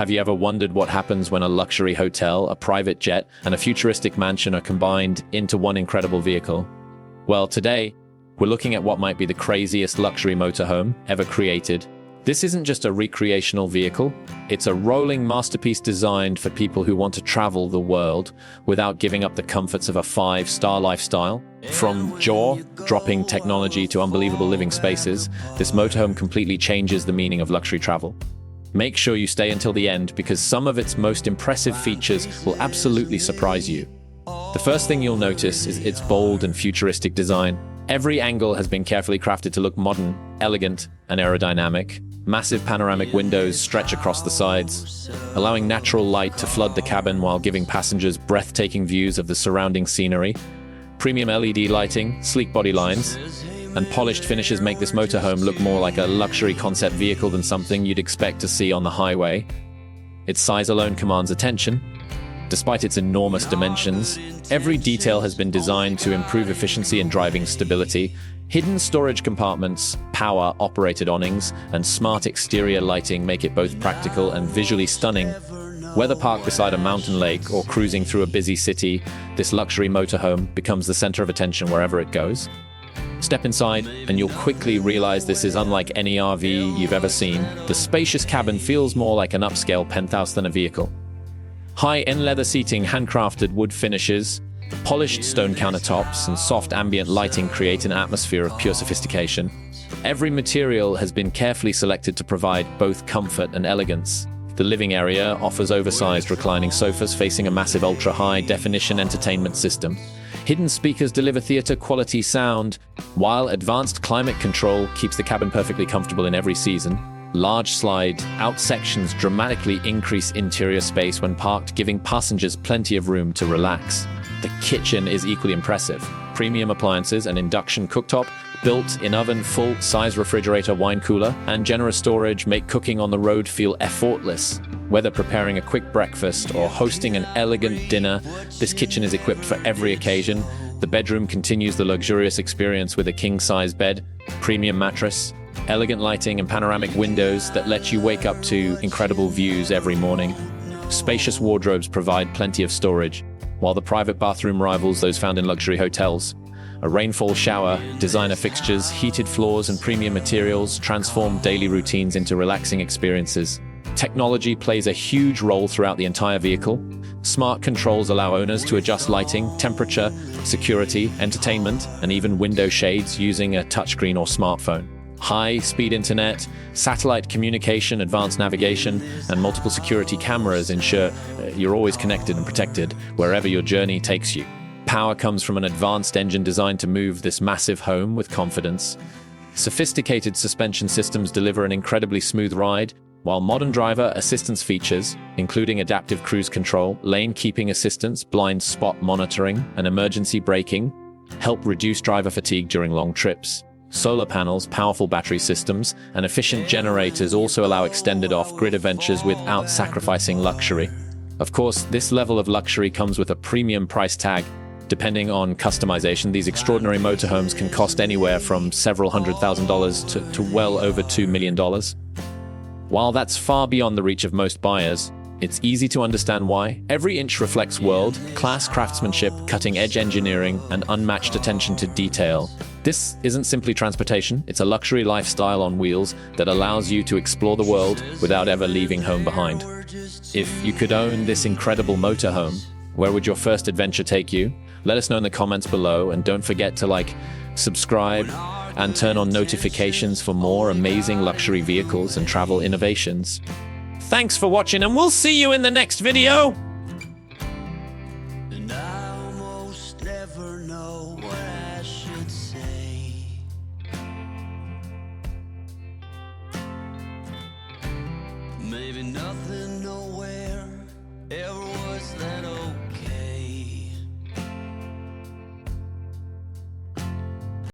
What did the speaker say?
Have you ever wondered what happens when a luxury hotel, a private jet, and a futuristic mansion are combined into one incredible vehicle? Well, today, we're looking at what might be the craziest luxury motorhome ever created. This isn't just a recreational vehicle, it's a rolling masterpiece designed for people who want to travel the world without giving up the comforts of a five-star lifestyle. From jaw-dropping technology to unbelievable living spaces, this motorhome completely changes the meaning of luxury travel. Make sure you stay until the end because some of its most impressive features will absolutely surprise you. The first thing you'll notice is its bold and futuristic design. Every angle has been carefully crafted to look modern, elegant, and aerodynamic. Massive panoramic windows stretch across the sides, allowing natural light to flood the cabin while giving passengers breathtaking views of the surrounding scenery. Premium LED lighting, sleek body lines, and polished finishes make this motorhome look more like a luxury concept vehicle than something you'd expect to see on the highway. Its size alone commands attention. Despite its enormous dimensions, every detail has been designed to improve efficiency and driving stability. Hidden storage compartments, power-operated awnings, and smart exterior lighting make it both practical and visually stunning. Whether parked beside a mountain lake or cruising through a busy city, this luxury motorhome becomes the center of attention wherever it goes. Step inside, and you'll quickly realize this is unlike any RV you've ever seen. The spacious cabin feels more like an upscale penthouse than a vehicle. High-end leather seating, handcrafted wood finishes, polished stone countertops, and soft ambient lighting create an atmosphere of pure sophistication. Every material has been carefully selected to provide both comfort and elegance. The living area offers oversized reclining sofas facing a massive ultra-high-definition entertainment system. Hidden speakers deliver theater-quality sound, while advanced climate control keeps the cabin perfectly comfortable in every season. Large slide-out sections dramatically increase interior space when parked, giving passengers plenty of room to relax. The kitchen is equally impressive. Premium appliances, an induction cooktop, built-in oven, full-size refrigerator, wine cooler, and generous storage make cooking on the road feel effortless. Whether preparing a quick breakfast or hosting an elegant dinner, this kitchen is equipped for every occasion. The bedroom continues the luxurious experience with a king-size bed, premium mattress, elegant lighting, and panoramic windows that let you wake up to incredible views every morning. Spacious wardrobes provide plenty of storage, while the private bathroom rivals those found in luxury hotels. A rainfall shower, designer fixtures, heated floors, and premium materials transform daily routines into relaxing experiences. Technology plays a huge role throughout the entire vehicle. Smart controls allow owners to adjust lighting, temperature, security, entertainment, and even window shades using a touchscreen or smartphone. High-speed internet, satellite communication, advanced navigation, and multiple security cameras ensure you're always connected and protected wherever your journey takes you. Power comes from an advanced engine designed to move this massive home with confidence. Sophisticated suspension systems deliver an incredibly smooth ride, while modern driver assistance features, including adaptive cruise control, lane keeping assistance, blind spot monitoring, and emergency braking, help reduce driver fatigue during long trips. Solar panels, powerful battery systems, and efficient generators also allow extended off-grid adventures without sacrificing luxury. Of course, this level of luxury comes with a premium price tag. Depending on customization, these extraordinary motorhomes can cost anywhere from several $100,000 to well over $2 million. While that's far beyond the reach of most buyers, it's easy to understand why. Every inch reflects world-class craftsmanship, cutting-edge engineering, and unmatched attention to detail. This isn't simply transportation, it's a luxury lifestyle on wheels that allows you to explore the world without ever leaving home behind. If you could own this incredible motorhome, where would your first adventure take you? Let us know in the comments below, and don't forget to like, subscribe, and turn on notifications for more amazing luxury vehicles and travel innovations. Thanks for watching, and we'll see you in the next video! And I almost never know what I should say. Maybe nothing nowhere ever was that old.